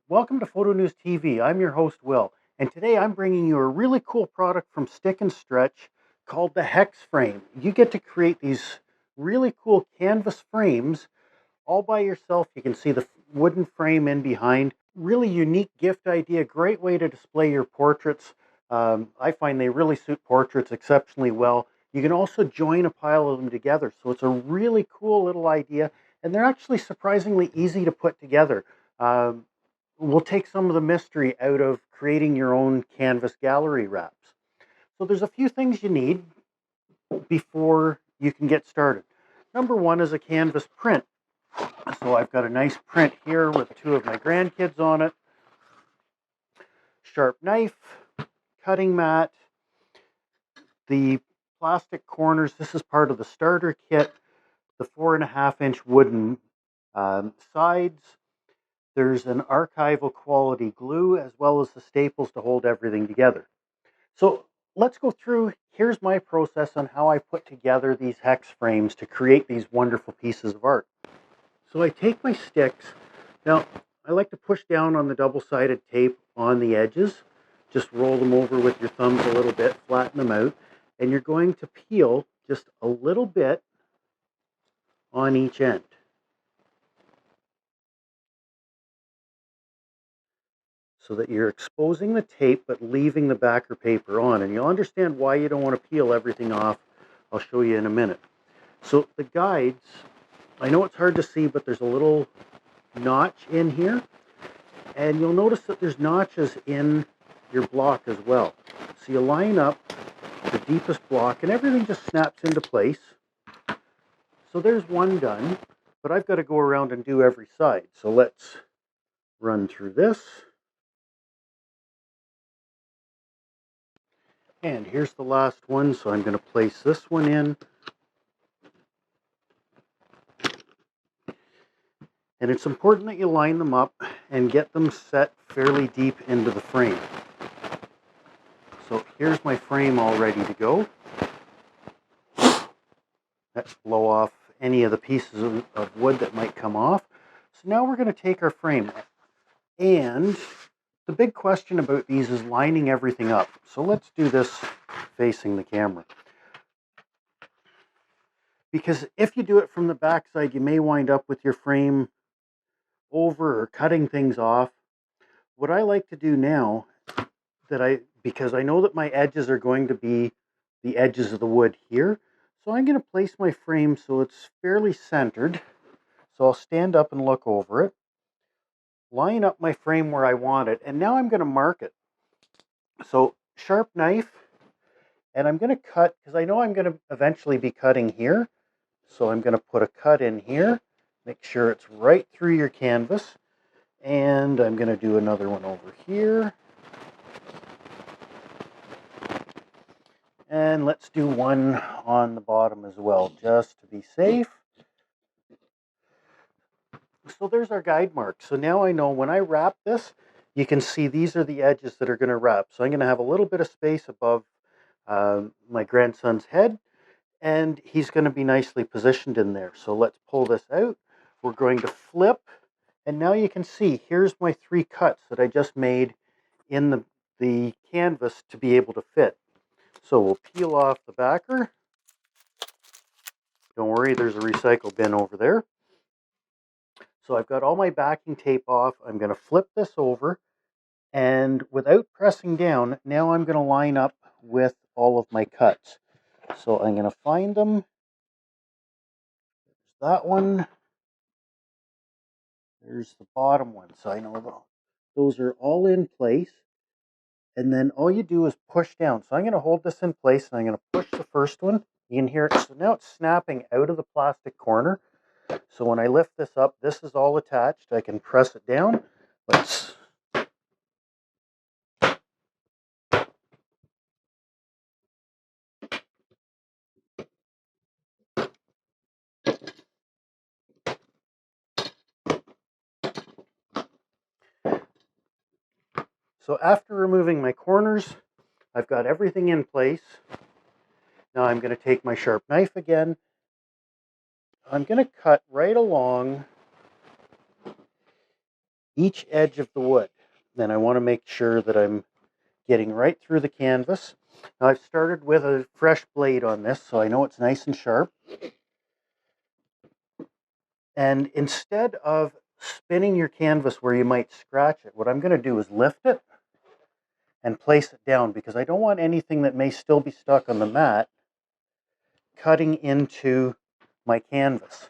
Welcome to PhotoNewsTV. I'm your host, Will, and today I'm bringing you a really cool product from Stick and Stretch called the Hex Frame. You get to create these really cool canvas frames all by yourself. You can see the wooden frame in behind. Really unique gift idea, great way to display your portraits. I find they really suit portraits exceptionally well. You can also join a pile of them together, so it's a really cool little idea, and they're actually surprisingly easy to put together. Um, We'll take some of the mystery out of creating your own canvas gallery wraps. So there's a few things you need before you can get started. Number one is a canvas print. So I've got a nice print here with two of my grandkids on it. Sharp knife, cutting mat, the plastic corners. This is part of the starter kit. The 4.5-inch wooden sides. There's an archival quality glue as well as the staples to hold everything together. So let's go through, here's my process on how I put together these hex frames to create these wonderful pieces of art. So I take my sticks. Now, I like to push down on the double-sided tape on the edges. Just roll them over with your thumbs a little bit, flatten them out, and you're going to peel just a little bit on each end. So that you're exposing the tape but leaving the backer paper on. And you'll understand why you don't want to peel everything off. I'll show you in a minute. So the guides, I know it's hard to see, but there's a little notch in here. And you'll notice that there's notches in your block as well. So you line up the deepest block and everything just snaps into place. So there's one done, but I've got to go around and do every side. So let's run through this. And here's the last one, so I'm going to place this one in. And it's important that you line them up and get them set fairly deep into the frame. So here's my frame all ready to go. Let's blow off any of the pieces of wood that might come off. So now we're going to take our frame. And the big question about these is lining everything up. So let's do this facing the camera. Because if you do it from the back side, you may wind up with your frame over or cutting things off. What I like to do now, because I know that my edges are going to be the edges of the wood here, so I'm going to place my frame so it's fairly centered. So I'll stand up and look over it, line up my frame where I want it, and now I'm going to mark it. So sharp knife, and I'm going to cut, because I know I'm going to eventually be cutting here. So I'm going to put a cut in here, make sure it's right through your canvas, and I'm going to do another one over here. And let's do one on the bottom as well, just to be safe. So there's our guide mark. So now I know when I wrap this, you can see these are the edges that are going to wrap. So I'm going to have a little bit of space above my grandson's head, and he's going to be nicely positioned in there. So let's pull this out. We're going to flip, and now you can see here's my 3 cuts that I just made in the canvas to be able to fit. So we'll peel off the backer. Don't worry, there's a recycle bin over there. So I've got all my backing tape off. I'm going to flip this over, and without pressing down, now I'm going to line up with all of my cuts. So I'm going to find them. There's that one. There's the bottom one. So I know those are all in place. And then all you do is push down. So I'm going to hold this in place, and I'm going to push the first one. You can hear it. So now it's snapping out of the plastic corner. So when I lift this up, this is all attached. I can press it down. Let's So after removing my corners, I've got everything in place. Now I'm going to take my sharp knife again. I'm going to cut right along each edge of the wood. Then I want to make sure that I'm getting right through the canvas. Now I've started with a fresh blade on this, so I know it's nice and sharp. And instead of spinning your canvas where you might scratch it, what I'm going to do is lift it and place it down, because I don't want anything that may still be stuck on the mat cutting into my canvas.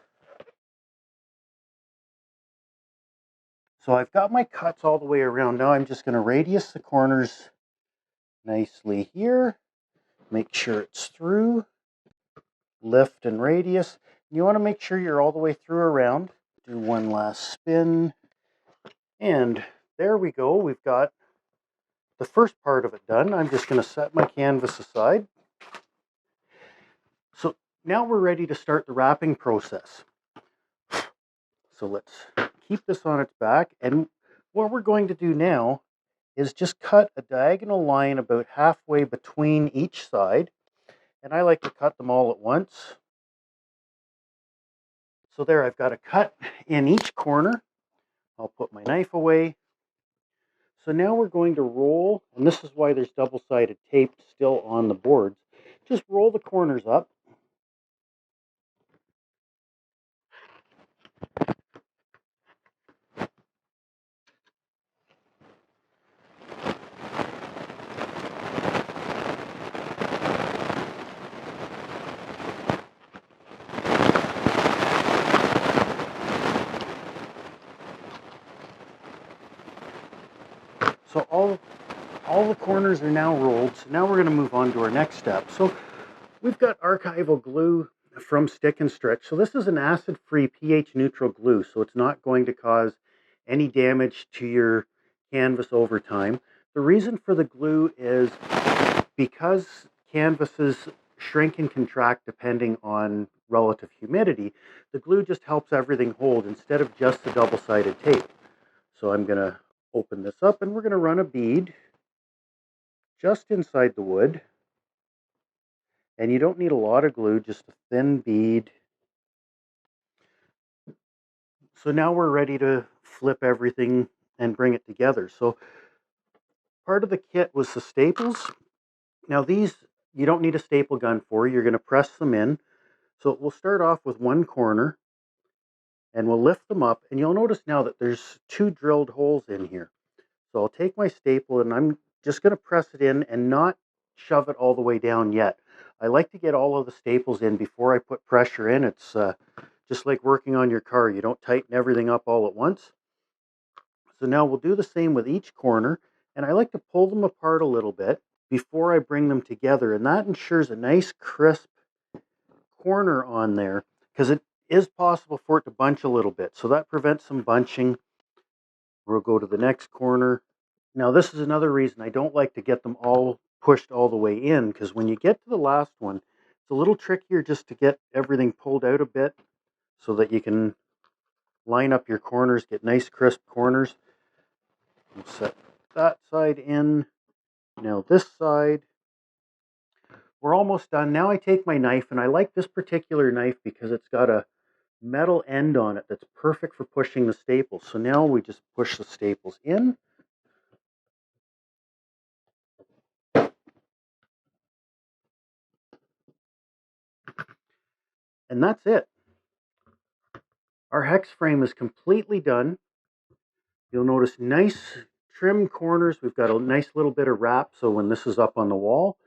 So I've got my cuts all the way around. Now I'm just going to radius the corners nicely here. Make sure it's through. Lift and radius. You want to make sure you're all the way through around. Do one last spin. And there we go. We've got the first part of it done. I'm just going to set my canvas aside. So now we're ready to start the wrapping process. So let's keep this on its back. And what we're going to do now is just cut a diagonal line about halfway between each side. And I like to cut them all at once. So there, I've got a cut in each corner. I'll put my knife away. So now we're going to roll, and this is why there's double-sided tape still on the boards. Just roll the corners up. So all the corners are now rolled. So now we're going to move on to our next step. So we've got archival glue from Stick and Stretch. So this is an acid-free pH-neutral glue, so it's not going to cause any damage to your canvas over time. The reason for the glue is because canvases shrink and contract depending on relative humidity. The glue just helps everything hold instead of just the double-sided tape. So I'm going to open this up, and we're going to run a bead just inside the wood. And you don't need a lot of glue, just a thin bead. So now we're ready to flip everything and bring it together. So part of the kit was the staples. Now these, you don't need a staple gun for. You're going to press them in. So we'll start off with one corner, and we'll lift them up. And you'll notice now that there's two drilled holes in here. So I'll take my staple, and I'm just going to press it in and not shove it all the way down yet. I like to get all of the staples in before I put pressure in. It's just like working on your car. You don't tighten everything up all at once. So now we'll do the same with each corner, and I like to pull them apart a little bit before I bring them together, and that ensures a nice crisp corner on there, because it is possible for it to bunch a little bit. So that prevents some bunching. We'll go to the next corner. Now this is another reason I don't like to get them all pushed all the way in, because when you get to the last one, it's a little trickier just to get everything pulled out a bit so that you can line up your corners, get nice crisp corners. We'll set that side in. Now this side. We're almost done. Now I take my knife, and I like this particular knife because it's got a metal end on it that's perfect for pushing the staples. So now we just push the staples in. And that's it. Our hex frame is completely done. You'll notice nice trim corners. We've got a nice little bit of wrap, so when this is up on the wall,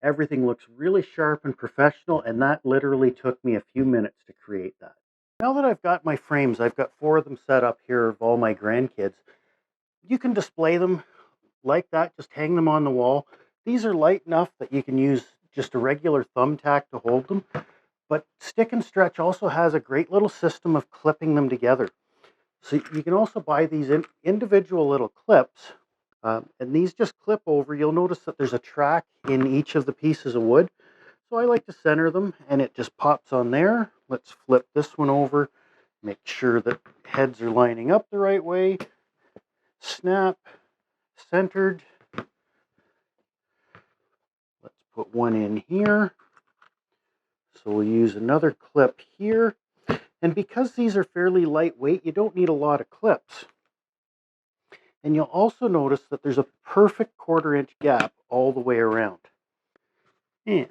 everything looks really sharp and professional, and that literally took me a few minutes to create that. Now that I've got my frames, I've got 4 of them set up here of all my grandkids. You can display them like that, just hang them on the wall. These are light enough that you can use just a regular thumbtack to hold them. But Stick and Stretch also has a great little system of clipping them together. So you can also buy these individual little clips, and these just clip over. You'll notice that there's a track in each of the pieces of wood. So I like to center them, and it just pops on there. Let's flip this one over, make sure that heads are lining up the right way. Snap, centered. Let's put one in here. So we'll use another clip here. And because these are fairly lightweight, you don't need a lot of clips. And you'll also notice that there's a perfect 1/4-inch gap all the way around. And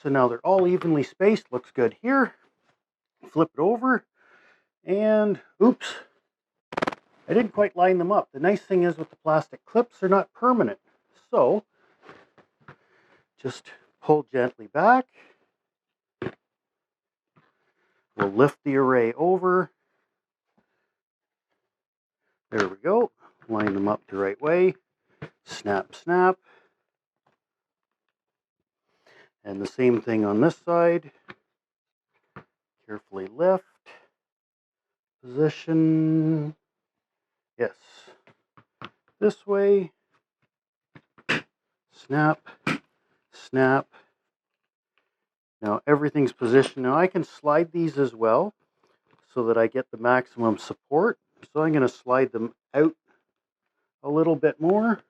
so now they're all evenly spaced. Looks good here. Flip it over. And oops, I didn't quite line them up. The nice thing is with the plastic clips, they're not permanent. So just pull gently back. We'll lift the array over. There we go. Line them up the right way. Snap, snap. And the same thing on this side. Carefully lift. Position. Yes. This way. Snap, snap. Now everything's positioned. Now I can slide these as well so that I get the maximum support. So I'm going to slide them out a little bit more.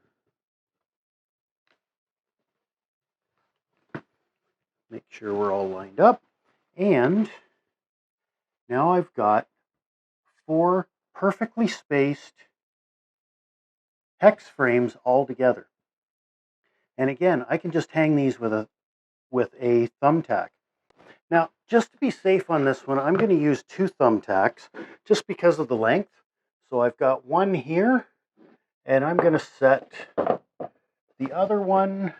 Make sure we're all lined up. And now I've got 4 perfectly spaced hex frames all together. And again, I can just hang these with a thumbtack. Now, just to be safe on this one, I'm going to use 2 thumbtacks just because of the length. So I've got one here, and I'm going to set the other one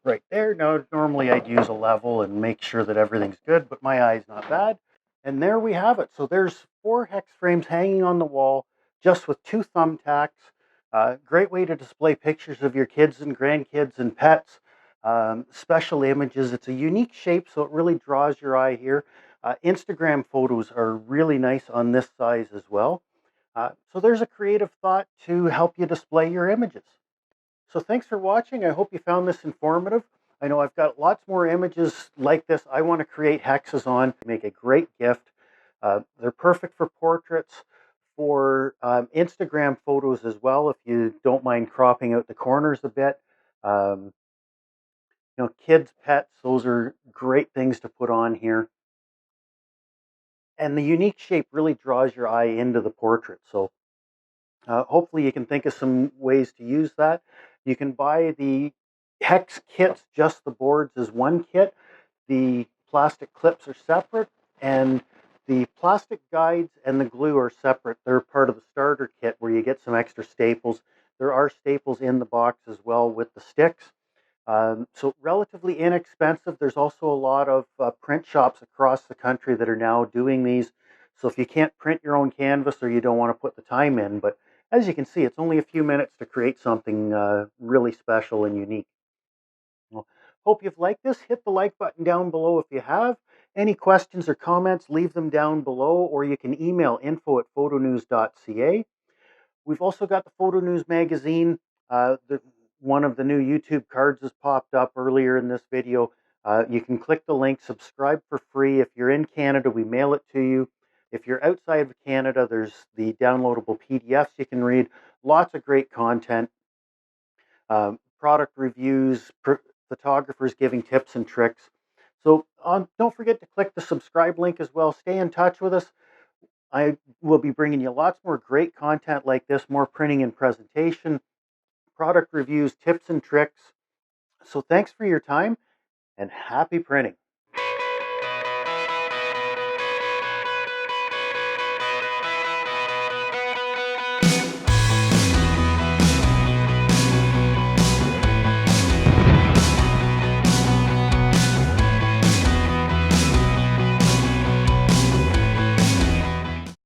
right there. Now, normally I'd use a level and make sure that everything's good, but my eye's not bad. And there we have it. So there's 4 hex frames hanging on the wall just with 2 thumbtacks. Great way to display pictures of your kids and grandkids and pets. Special images. It's a unique shape, so it really draws your eye here. Instagram photos are really nice on this size as well. So there's a creative thought to help you display your images. So thanks for watching. I hope you found this informative. I know I've got lots more images like this I want to create hexes on. Make a great gift. They're perfect for portraits, for Instagram photos as well, if you don't mind cropping out the corners a bit. You know, kids, pets, those are great things to put on here. And the unique shape really draws your eye into the portrait. So hopefully you can think of some ways to use that. You can buy the hex kits, just the boards, as one kit. The plastic clips are separate, and the plastic guides and the glue are separate. They're part of the starter kit where you get some extra staples. There are staples in the box as well with the sticks. So relatively inexpensive. There's also a lot of print shops across the country that are now doing these. So if you can't print your own canvas or you don't want to put the time in, but as you can see, it's only a few minutes to create something really special and unique. Well, hope you've liked this. Hit the like button down below if you have. Any questions or comments, leave them down below, or you can email info@photonews.ca. We've also got the Photo News magazine. One of the new YouTube cards has popped up earlier in this video. You can click the link, subscribe for free. If you're in Canada, we mail it to you. If you're outside of Canada, there's the downloadable PDFs you can read. Lots of great content, product reviews, photographers giving tips and tricks. So don't forget to click the subscribe link as well. Stay in touch with us. I will be bringing you lots more great content like this, more printing and presentation, product reviews, tips and tricks. So thanks for your time and happy printing.